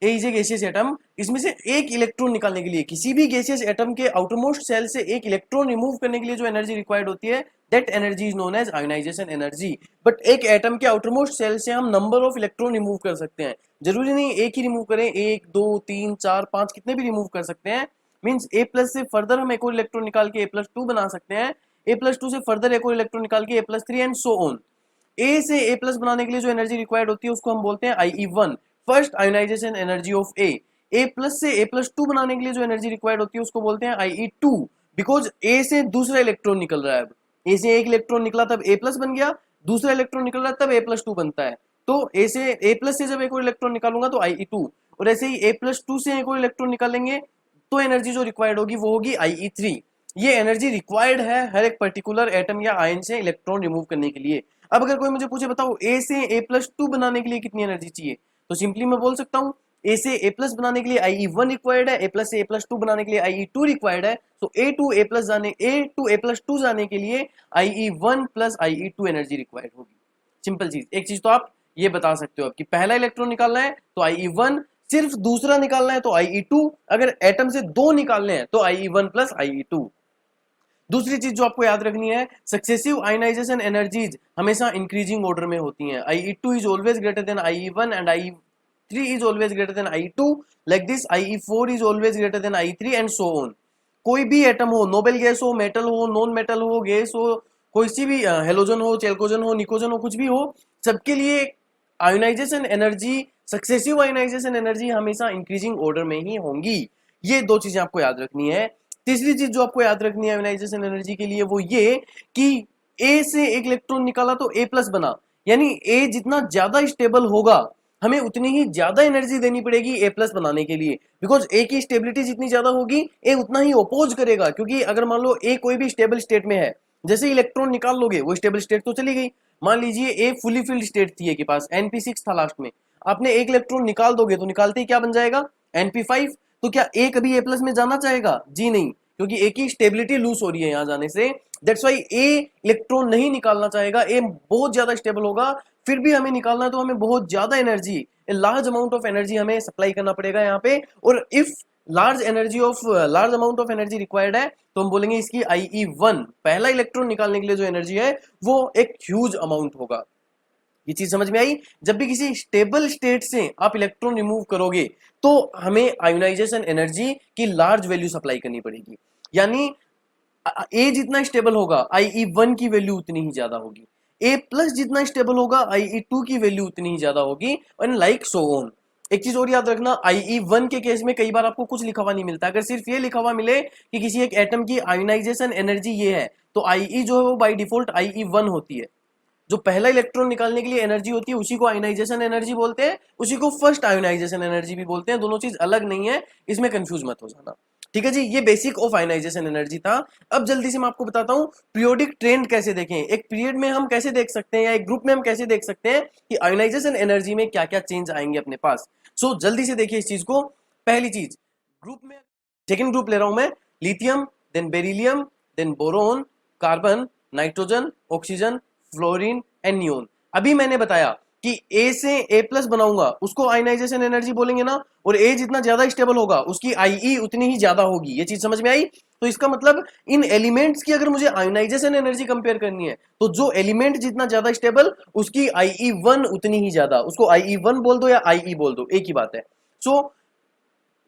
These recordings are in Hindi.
इज ए गैसियस एटम, इसमें से एक इलेक्ट्रॉन निकालने के लिए, किसी भी गैसियस एटम के आउटरमोस्ट सेल से एक इलेक्ट्रॉन रिमूव करने के लिए जो एनर्जी रिक्वायर्ड होती है, that energy is known as ionisation energy. But एक एटम के आउटरमोस्ट सेल से हम नंबर ऑफ इलेक्ट्रॉन रिमूव कर सकते हैं, जरूरी नहीं एक ही रिमूव करें, 1 2 3 4 5 कितने भी रिमूव कर सकते हैं। मींस ए प्लस से फर्दर हम एक और इलेक्ट्रॉन निकाल के A+2 बना सकते हैं, A+2 से फर्दर एक और इलेक्ट्रॉन निकाल के A+3 एंड सो ऑन। ए से ए प्लस बनाने के लिए जो एनर्जी रिक्वायर्ड होती है उसको हम बोलते हैं IE1, first ionisation energy of A plus से A+2 बनाने के लिए जो एनर्जी रिक्वायर्ड होती है उसको बोलते हैं IE2, बिकॉज ए से दूसरा इलेक्ट्रॉन निकल रहा है। अब ए से एक इलेक्ट्रॉन निकला तब A प्लस बन गया, दूसरा इलेक्ट्रॉन निकल रहा है तब A+2 बनता है। तो ए प्लस से जब एक और इलेक्ट्रॉन निकालूंगा तो IE2, और ऐसे ही A+2 से एक और इलेक्ट्रॉन निकालेंगे तो एनर्जी जो रिक्वायर्ड होगी वो होगी IE3। ये एनर्जी रिक्वायर्ड है हर एक पर्टिकुलर एटम या आयन से इलेक्ट्रॉन रिमूव करने के लिए। अब अगर कोई मुझे पूछे बताओ ए से A+2 बनाने के लिए कितनी एनर्जी चाहिए, तो सिंपली मैं बोल सकता हूँ ए से ए प्लस बनाने के लिए IE1 रिक्वायर्ड है, ए प्लस से A+2 बनाने के लिए IE2 रिक्वायर्ड है। तो ए टू A+2 जाने के लिए IE1 plus IE2 energy required होगी। सिंपल चीज, एक चीज तो आप ये बता सकते हो कि पहला इलेक्ट्रॉन निकालना है तो IE1, सिर्फ दूसरा निकालना है तो IE2, अगर एटम से दो निकालने हैं तो IE1 प्लस IE2। दूसरी चीज जो आपको याद रखनी है, सक्सेसिव आयनाइजेशन एनर्जीज हमेशा इंक्रीजिंग ऑर्डर में होती हैं। IE2 is always greater than IE1 and IE3 is always greater than IE2, like this IE4 is always greater than IE3 and so on. कोई भी एटम हो, नोबेल गैस हो, मेटल हो, नॉन मेटल हो, गैस हो, कोई सी भी हेलोजन हो, चेल्कोजन हो, निकोजन हो, कुछ भी हो, सबके लिए ionisation energy, successive ionisation energy हमेशा इंक्रीजिंग ऑर्डर में ही होंगी। ये दो चीजें आपको याद रखनी है। तीसरी चीज जो आपको याद रखनी है आयोनाइजेशन एनर्जी के लिए वो ये कि ए से एक इलेक्ट्रॉन निकाला तो A प्लस बना, यानी ए जितना ज्यादा स्टेबल होगा हमें उतनी ही ज्यादा एनर्जी देनी पड़ेगी A प्लस बनाने के लिए, बिकॉज ए की स्टेबिलिटी जितनी ज्यादा होगी ए उतना ही ओपोज करेगा। क्योंकि अगर मान लो ए कोई भी स्टेबल स्टेट में है, जैसे इलेक्ट्रॉन निकाल लोगे वो स्टेबल स्टेट तो चली गई। मान लीजिए ए फुली फिल्ड स्टेट थी ए के पास, NP6 था लास्ट में, आपने एक इलेक्ट्रॉन निकाल दोगे तो निकालते ही क्या बन जाएगा, NP5। तो क्या ए कभी A प्लस में जाना चाहेगा, जी नहीं, क्योंकि ए की स्टेबिलिटी लूज हो रही है यहां जाने से। दैट्स वाई ए इलेक्ट्रॉन नहीं निकालना चाहेगा, ए बहुत ज्यादा स्टेबल होगा। फिर भी हमें निकालना है तो हमें बहुत ज्यादा energy, large amount of energy हमें सप्लाई करना पड़ेगा यहाँ पे। और if large amount of energy required है तो हम बोलेंगे इसकी IE1, पहला इलेक्ट्रॉन निकालने के लिए जो एनर्जी है वो एक ह्यूज अमाउंट होगा। ये चीज समझ में आई। जब भी किसी स्टेबल स्टेट से आप इलेक्ट्रॉन रिमूव करोगे तो हमें आयोनाइजेशन एनर्जी की लार्ज वैल्यू सप्लाई करनी पड़ेगी, यानी ए जितना स्टेबल होगा IE1 की वैल्यू उतनी ही ज्यादा होगी, A प्लस जितना स्टेबल होगा IE2 की वैल्यू उतनी ही ज्यादा होगी, एंड लाइक सो ऑन। एक चीज और याद रखना, IE1 के केस में कई बार आपको कुछ लिखा हुआ नहीं मिलता। अगर सिर्फ ये लिखा हुआ मिले कि किसी एक एटम की आयोनाइजेशन एनर्जी ये है तो IE जो है वो बाय डिफॉल्ट IE1 होती है। जो पहला इलेक्ट्रॉन निकालने के लिए एनर्जी होती है उसी को आयोनाइजेशन एनर्जी बोलते हैं, उसी को फर्स्ट आयोनाइजेशन एनर्जी भी बोलते हैं। दोनों चीज अलग नहीं है, इसमें कंफ्यूज मत हो जाना। ठीक है जी, ये बेसिक ऑफ आयोनाइजेशन एनर्जी था। अब जल्दी से मैं आपको बताता हूँ पीरियोडिक ट्रेंड कैसे देखें, एक पीरियड में हम कैसे देख सकते हैं या एक ग्रुप में हम कैसे देख सकते हैं कि आयोनाइजेशन एनर्जी में क्या क्या चेंज आएंगे अपने पास। सो जल्दी से देखिए इस चीज को। पहली चीज, ग्रुप में सेकेंड ग्रुप ले रहा हूं मैं, lithium, then beryllium, then boron, carbon, nitrogen, oxygen, fluorine and neon. अभी मैंने बताया कि ए से A प्लस बनाऊंगा उसको आयोनाइजेशन एनर्जी बोलेंगे ना, और ए जितना ज्यादा स्टेबल होगा उसकी IE उतनी ही ज्यादा होगी। ये चीज समझ में आई। तो इसका मतलब इन एलिमेंट्स की अगर मुझे आयोनाइजेशन एनर्जी कंपेयर करनी है तो जो एलिमेंट जितना ज्यादा स्टेबल उसकी IE1 उतनी ही ज्यादा, उसको IE1 बोल दो या IE बोल दो, एक ही बात है। सो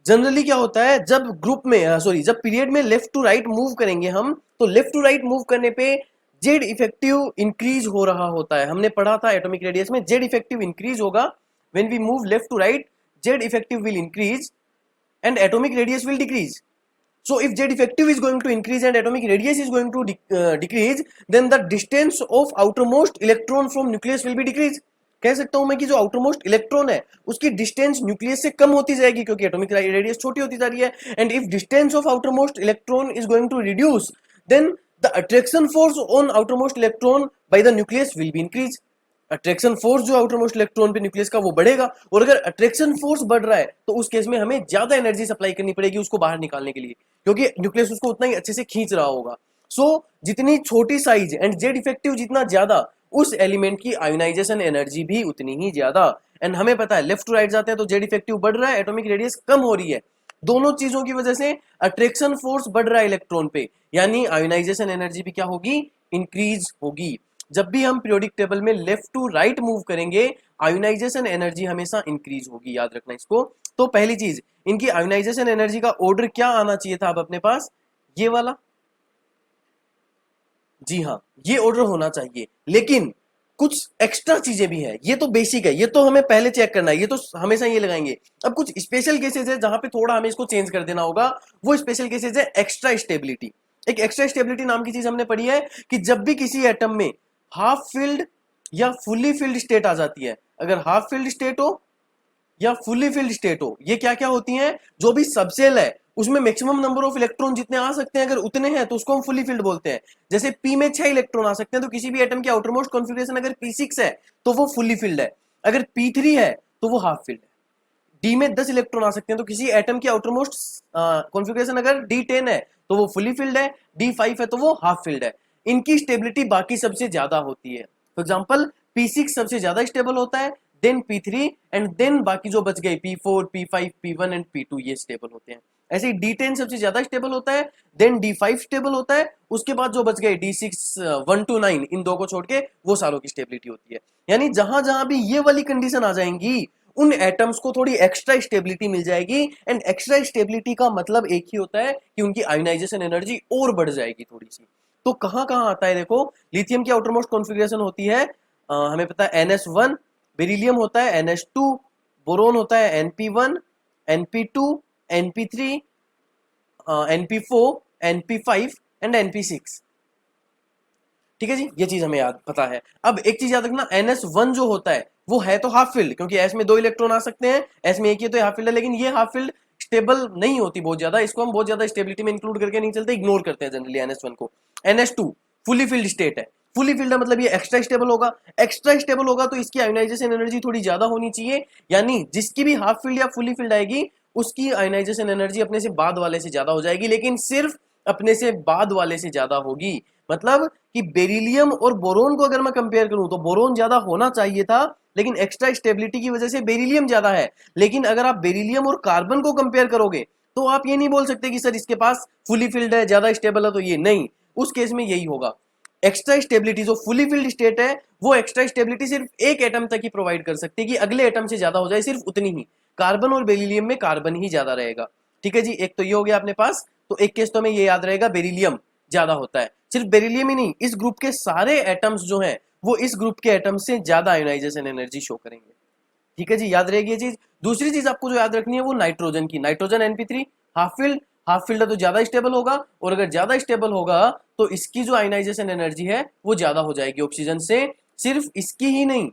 जनरली क्या होता है जब ग्रुप में जब पीरियड में लेफ्ट टू राइट मूव करेंगे हम, तो लेफ्ट टू राइट मूव करने पे जेड इफेक्टिव इंक्रीज हो रहा होता है। हमने पढ़ा था एटॉमिक रेडियस में जेड इफेक्टिव इंक्रीज होगा when we move left to right, Z effective will increase and atomic radius will decrease. So if Z effective is going to increase and atomic radius is going to decrease, then the distance of outermost electron from nucleus will be decrease। कह सकता हूं मैं कि जो आउटरमोस्ट इलेक्ट्रॉन है उसकी डिस्टेंस न्यूक्लियस से कम होती जाएगी क्योंकि एटॉमिक रेडियस छोटी होती जा रही है। And if distance of outermost electron is going to reduce, then the attraction force on outermost electron by the nucleus will be increase. Attraction force जो आउटरमोस्ट इलेक्ट्रॉन पे न्यूक्लियस का वो बढ़ेगा, और अगर अट्रैक्शन फोर्स बढ़ रहा है तो उस केस में हमें ज्यादा एनर्जी सप्लाई करनी पड़ेगी उसको बाहर निकालने के लिए, क्योंकि न्यूक्लियस उसको उतना ही अच्छे से खींच रहा होगा। सो जितनी छोटी साइज एंड जेड इफेक्टिव जितना ज्यादा, उस एलिमेंट की आयोनाइजेशन एनर्जी भी उतनी ही ज्यादा। एंड हमें पता है लेफ्ट टू राइट जाते हैं तो जेड इफेक्टिव बढ़ रहा है, एटॉमिक रेडियस कम हो रही है। दोनों चीजों की वजह से अट्रैक्शन फोर्स बढ़ रहा है इलेक्ट्रॉन पे, यानी आयोनाइजेशन एनर्जी भी क्या होगी, इंक्रीज होगी। जब भी हम पीरियोडिक टेबल में लेफ्ट टू राइट मूव करेंगे आयोनाइजेशन एनर्जी हमेशा इंक्रीज होगी, याद रखना इसको। तो पहली चीज, इनकी आयोनाइजेशन एनर्जी का ऑर्डर क्या आना चाहिए था अब अपने पास, ये वाला, जी हाँ ये ऑर्डर होना चाहिए। लेकिन कुछ एक्स्ट्रा चीजें भी है, ये तो बेसिक है, ये तो हमें पहले चेक करना है, ये तो हमेशा ये लगाएंगे। अब कुछ स्पेशल केसेस है जहां पे थोड़ा हमें इसको चेंज कर देना होगा, वो स्पेशल केसेस है एक्स्ट्रा स्टेबिलिटी। एक एक्स्ट्रा स्टेबिलिटी नाम की चीज हमने पढ़ी है कि जब भी किसी एटम में हाफ फिल्ड या फुल्ली फिल्ड स्टेट आ जाती है, अगर हाफ फिल्ड स्टेट हो या फुल्ली फिल्ड स्टेट हो, ये क्या क्या होती हैं, जो भी सबसेल है उसमें मैक्सिमम नंबर ऑफ इलेक्ट्रॉन जितने आ सकते हैं अगर उतने हैं तो उसको हम फुल्ली फिल्ड बोलते हैं। जैसे पी में 6 इलेक्ट्रॉन आ सकते हैं तो किसी भी एटम की आउटरमोस्ट कॉन्फ़िगरेशन अगर p6 है तो वो फुल्ली फिल्ड है, अगर p3 है तो वो हाफ फिल्ड है। डी में 10 इलेक्ट्रॉन आ सकते हैं तो किसी एटम की आउटरमोस्ट कॉन्फ़िगरेशन अगर d10 है तो वो फुल्ली फिल्ड है, d5 है तो वो हाफ फिल्ड है। इनकी स्टेबिलिटी बाकी सबसे ज्यादा होती है। फॉर एग्जांपल p6 सबसे ज्यादा स्टेबल होता है, देन p3 एंड देन बाकी जो बच गए p4 p5 p1 and p2 ये स्टेबल होते हैं। ऐसे ही d10 सबसे ज्यादा स्टेबल होता है, देन d5 स्टेबल होता है, उसके बाद जो बच गए d6 1 to 9 इन दो को छोड़ के वो सारों की स्टेबिलिटी होती है। यानी जहां जहां भी ये वाली कंडीशन आ जाएंगी उन एटम्स को थोड़ी एक्स्ट्रा स्टेबिलिटी मिल जाएगी, एंड एक्स्ट्रा स्टेबिलिटी का मतलब एक ही होता है कि उनकी आयोनाइजेशन एनर्जी और बढ़ जाएगी थोड़ी सी। तो कहां कहां आता है देखो, लिथियम की आउटरमोस्ट कॉन्फ़िगरेशन होती है हमें पता है NS1, बेरिलियम होता है NH2, बोरोन होता है NP1, NP2, NP3, NP4, NP5 and NP6। ठीक है जी, ये चीज हमें याद पता है। अब एक चीज याद रखना, NS1 जो होता है वो है तो हाफ फील्ड, क्योंकि एस में 2 इलेक्ट्रॉन आ सकते हैं, एस में एक ही तो हाफ फील्ड है, लेकिन ये हाफ फील्ड स्टेबल नहीं होती बहुत ज्यादा, इसको हम बहुत ज्यादा स्टेबिलिटी में इंक्लूड करके नहीं चलते, इग्नोर करते हैं जनरली NS1 को। NS2 फुली फील्ड स्टेट है, फुली फील्ड है मतलब ये एक्स्ट्रा स्टेबल होगा, एक्स्ट्रा स्टेबल होगा तो इसकी आयोनाइजेशन एनर्जी थोड़ी ज्यादा होनी चाहिए, यानी जिसकी भी हाफ फील्ड या फुली फील्ड आएगी उसकी आयोनाइजेशन एनर्जी अपने से बाद वाले से ज्यादा हो जाएगी, लेकिन सिर्फ अपने से बाद वाले से ज्यादा होगी। मतलब कि बेरिलियम और बोरोन को अगर मैं कंपेयर करूं तो बोरोन ज्यादा होना चाहिए था, लेकिन एक्स्ट्रा स्टेबिलिटी की वजह से बेरिलियम ज्यादा है। लेकिन अगर आप बेरिलियम और कार्बन को कंपेयर करोगे तो आप ये नहीं बोल सकते कि सर इसके पास फुली फिल्ड है, ज्यादा स्टेबल है, तो ये नहीं, उस केस में यही होगा। एक्स्ट्रा स्टेबिलिटी जो फुली फिल्ड स्टेट है वो एक्स्ट्रा स्टेबिलिटी सिर्फ एक एटम तक ही प्रोवाइड कर सकती है कि अगले एटम से ज्यादा हो जाए, सिर्फ उतनी ही। कार्बन और बेरिलियम में कार्बन ही ज्यादा रहेगा। ठीक है जी, एक तो ये हो गया अपने पास। तो एक केस तो हमें ये याद रहेगा, बेरिलियम ज्यादा होता है। सिर्फ बेरिलियम ही नहीं, इस ग्रुप के सारे एटम्स जो हैं वो इस ग्रुप के एटम्स से ज्यादा आयोनाइजेशन एनर्जी शो करेंगे। ठीक है जी, याद रहेगी ये चीज। दूसरी चीज आपको जो याद रखनी है वो नाइट्रोजन की, नाइट्रोजन NP3 हाफ फील्ड है तो ज्यादा स्टेबल होगा, और अगर ज्यादा स्टेबल होगा तो इसकी जो आयोनाइजेशन एनर्जी है वो ज्यादा हो जाएगी ऑक्सीजन से। सिर्फ इसकी ही नहीं,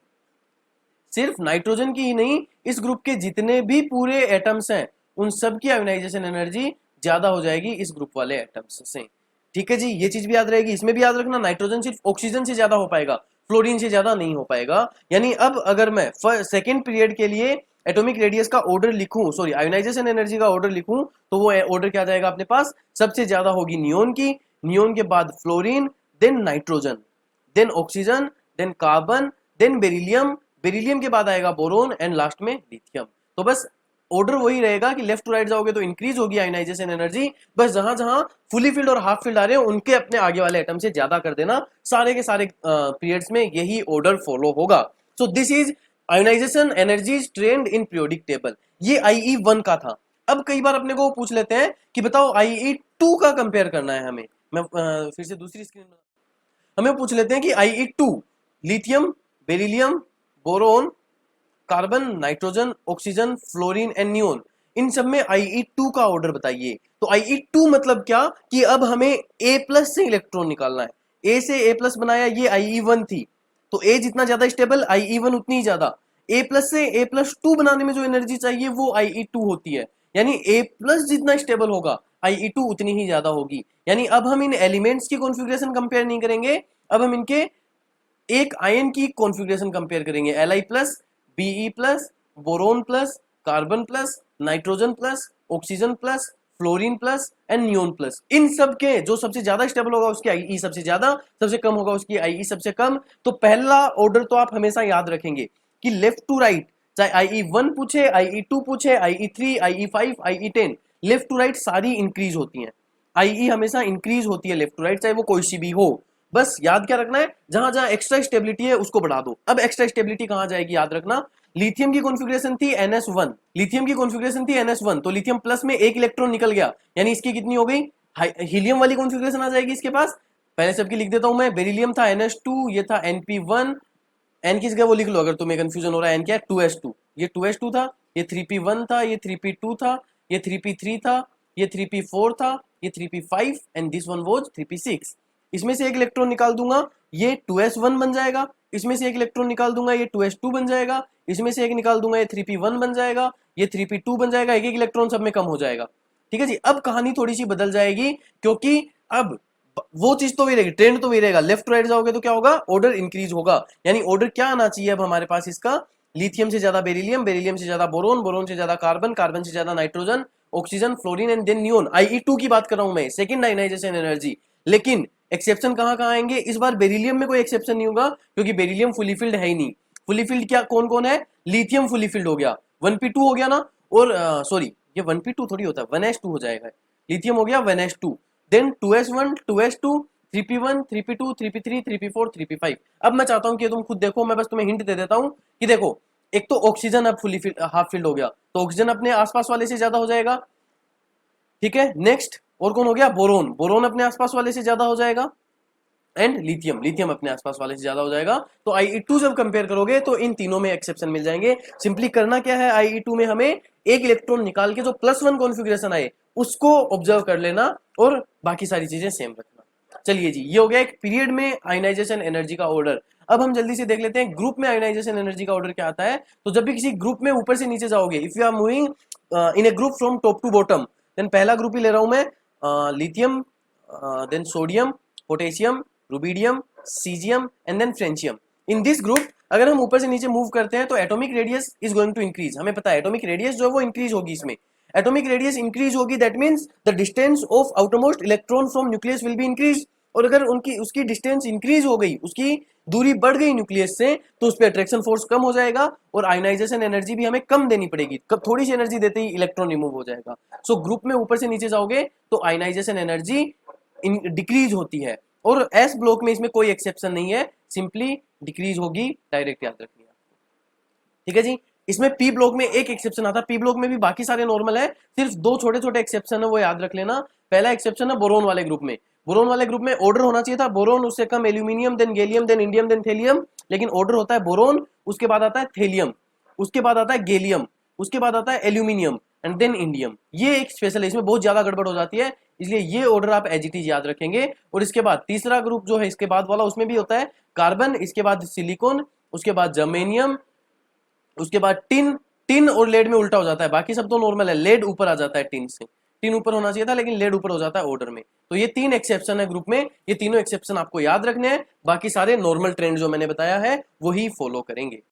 सिर्फ नाइट्रोजन की ही नहीं, इस ग्रुप के जितने भी पूरे एटम्स हैं उन सब की आयोनाइजेशन एनर्जी ज्यादा हो जाएगी इस ग्रुप वाले एटम्स से। ठीक है जी, ये चीज भी याद रहेगी। इसमें भी याद रखना, नाइट्रोजन सिर्फ ऑक्सीजन से ज्यादा हो पाएगा, फ्लोरीन से ज्यादा नहीं हो पाएगा। यानी अब अगर मैं सेकेंड पीरियड के लिए एटॉमिक रेडियस का ऑर्डर लिखूं, सॉरी आयोनाइजेशन एनर्जी का ऑर्डर लिखूं, तो वो ऑर्डर क्या जाएगा अपने पास, सबसे ज्यादा होगी नियोन की, नियोन के बाद fluorine, then nitrogen, then oxygen, then carbon, then beryllium, beryllium के बाद आएगा बोरोन, एंड लास्ट में लिथियम। तो बस ऑर्डर वही रहेगा कि लेफ्ट टू राइट जाओगे तो इंक्रीज होगी आयोनाइजेशन एनर्जी, बस जहां जहां फुली फील्ड और हाफ फील्ड आ रहे हैं उनके अपने आगे वाले एटम से ज्यादा कर देना। सारे के सारे पीरियड्स में यही ऑर्डर फॉलो होगा। So this is ionisation energies trend in periodic table. ये IE1 का था। अब कई बार अपने को पूछ लेते हैं कि बताओ IE2 का कंपेयर करना है हमें। मैं फिर से दूसरी स्क्रीन हमें पूछ लेते हैं कि IE2 lithium, beryllium, boron, carbon, nitrogen, oxygen, fluorine and neon, इन सब में IE2 का ऑर्डर बताइए। तो IE2 मतलब क्या कि अब हमें A+ से इलेक्ट्रॉन निकालना है। A से A+ बनाया, ये IE1 थी, तो A जितना ज्यादा स्टेबल IE1 उतनी ही ज्यादा। A+ से A+2 बनाने में जो एनर्जी चाहिए वो IE2 होती है, यानी A+ जितना स्टेबल होगा IE2 उतनी ही ज्यादा होगी। यानी अब हम इन एलिमेंट्स की कॉन्फ़िगरेशन कंपेयर नहीं करेंगे, अब हम इनके एक आयन की कॉन्फ़िगरेशन कंपेयर करेंगे, Li+, Be+, boron plus, carbon plus, nitrogen plus, oxygen plus, fluorine plus and neon plus. इन सब के जो सबसे ज्यादा स्टेबल होगा उसकी IE सबसे ज्यादा, सबसे कम होगा उसकी IE सबसे कम। तो पहला ऑर्डर तो आप हमेशा याद रखेंगे कि लेफ्ट टू राइट चाहे IE1 पूछे, IE2 पूछे, IE3, IE5, IE10, left to right सारी इंक्रीज होती हैं। IE हमेशा इंक्रीज होती है लेफ्ट टू राइट, चाहे वो कोई सी भी हो। बस याद क्या रखना है, जहां जहां एक्स्ट्रा स्टेबिलिटी है उसको बढ़ा दो। अब एक्स्ट्रा स्टेबिलिटी कहां जाएगी याद रखना, लिथियम की कॉन्फ़िगरेशन थी NS1, लिथियम की कॉन्फ़िगरेशन थी NS1, तो लिथियम प्लस में एक इलेक्ट्रॉन निकल गया, यानी इसकी कितनी हो गई, हीलियम वाली कॉन्फ़िगरेशन आ जाएगी इसके पास। पहले सबकी लिख देता हूं मैं, बेरिलियम था NH2, ये था NP1, एन किस गया वो लिख लो अगर तुम्हें कंफ्यूजन हो रहा है। एन क्या है, 2s2, ये 2s2 था, ये 3p1 था, ये 3p2 था, ये 3p3 था, ये 3p4 था, ये 3p5 and this one was 3p6। इसमें से एक इलेक्ट्रॉन निकाल दूंगा, ये 2s1 बन जाएगा। इसमें से एक इलेक्ट्रॉन निकाल दूंगा, ये 2s2 बन जाएगा। इसमें से एक निकाल दूंगा, ये 3p1 बन जाएगा, ये 3p2 बन जाएगा। एक एक इलेक्ट्रॉन सब में कम हो जाएगा। ठीक है जी, अब कहानी थोड़ी सी बदल जाएगी, क्योंकि अब वो चीज तो वही रहेगी, ट्रेंड तो वही रहेगा। लेफ्ट राइट जाओगे तो क्या होगा, ऑर्डर इंक्रीज होगा। यानी ऑर्डर क्या आना चाहिए अब हमारे पास इसका, लिथियम से ज्यादा बेरिलियम, बेरिलियम से ज्यादा बोरोन, बोरोन से ज्यादा कार्बन, कार्बन से ज्यादा nitrogen, oxygen, fluorine and then neon. IE2 की बात कर रहा हूं मैं, सेकंड आयनाइजेशन एनर्जी। लेकिन एक्सेप्शन कहां कहां आएंगे, इस बार बेरिलियम में कोई एक्सेप्शन नहीं होगा, क्योंकि बेरिलियम फुली फिल्ड है ही नहीं। फुली फिल्ड क्या कौन कौन है, लिथियम फुली फिल्ड हो गया, 1p2 हो गया ना, और सॉरी ये 1p2 थोड़ी होता है, 1s2 हो जाएगा। लिथियम हो गया 1s2, then 2s1, 2s2, 3p1, 3p2, 3p3, 3p4, 3p5। अब मैं चाहता हूं कि तुम खुद देखो, मैं बस तुम्हें हिंट दे देता हूं कि देखो, एक तो ऑक्सीजन अब फुली हाफ फिल्ड हो गया, तो ऑक्सीजन अपने आसपास वाले से ज्यादा हो जाएगा। ठीक है, नेक्स्ट और कौन हो गया, बोरोन, बोरोन अपने आसपास वाले से ज्यादा हो जाएगा। एंड लिथियम, लिथियम अपने आसपास वाले से ज्यादा हो जाएगा। तो IE2 जब कंपेयर करोगे तो इन तीनों में एक्सेप्शन मिल जाएंगे। सिंपली करना क्या है, IE2 में हमें एक इलेक्ट्रॉन निकाल के जो +1 कॉन्फ़िगरेशन आए उसको ऑब्जर्व कर लेना, और बाकी सारी चीजें सेम रखना। चलिए जी, ये हो गया एक पीरियड में आयनाइजेशन एनर्जी का ऑर्डर। अब हम जल्दी से देख लेते हैं ग्रुप में आयनाइजेशन एनर्जी का ऑर्डर क्या आता है। तो जब भी किसी ग्रुप में ऊपर से नीचे जाओगे, if you are moving in a group from top to bottom, then पहला ग्रुप ही ले रहा हूं मैं, lithium, then sodium, potassium, rubidium, caesium and then francium. In this group अगर हम ऊपर से नीचे मूव करते हैं तो atomic radius is going to increase. हमें पता है एटॉमिक रेडियस जो है वो इंक्रीज होगी, इसमें एटॉमिक रेडियस इंक्रीज होगी, that means the distance of outermost electron from nucleus will be increase. और अगर उनकी उसकी डिस्टेंस इंक्रीज हो गई, उसकी दूरी बढ़ गई न्यूक्लियस से, तो उस पर अट्रैक्शन फोर्स कम हो जाएगा और आयनाइजेशन एनर्जी भी हमें कम देनी पड़ेगी। कब थोड़ी सी एनर्जी देते ही इलेक्ट्रॉन रिमूव हो जाएगा। सो ग्रुप में ऊपर से नीचे जाओगे तो आयनाइजेशन एनर्जी डिक्रीज होती है, और एस ब्लॉक में इसमें कोई एक्सेप्शन नहीं है, सिंपली डिक्रीज होगी, डायरेक्ट याद रखनी है। ठीक है जी, इसमें पी ब्लॉक में एक एक्सेप्शन आता है, पी ब्लॉक में भी बाकी सारे नॉर्मल है, सिर्फ दो छोटे छोटे एक्सेप्शन है, वो याद रख लेना। पहला एक्सेप्शन है बोरोन वाले ग्रुप में, बोरोन वाले ग्रुप में ऑर्डर होना चाहिए था बोरोन, उससे कम aluminium, then gallium, then indium, then thallium, लेकिन ऑर्डर होता है बोरोन, उसके बाद आता है थेलियम, उसके बाद आता है गैलियम, उसके बाद आता है एल्यूमिनियम एंड देन इंडियम। ये एक स्पेशल है, इसमें बहुत ज्यादा गड़बड़ हो जाती है, इसलिए ये ऑर्डर आप एज इट इज याद रखेंगे। और इसके बाद तीसरा ग्रुप जो है इसके बाद वाला, उसमें भी होता है कार्बन, इसके बाद सिलिकॉन, उसके बाद जर्मेनियम, उसके बाद टिन। टिन और लेड में उल्टा हो जाता है, बाकी सब तो नॉर्मल है, लेड ऊपर आ जाता है टिन से, टिन ऊपर होना चाहिए था लेकिन लेड ऊपर हो जाता है ऑर्डर में। तो ये 3 एक्सेप्शन है ग्रुप में, ये तीनों एक्सेप्शन आपको याद रखने हैं, बाकी सारे नॉर्मल ट्रेंड जो मैंने बताया है वही फॉलो करेंगे।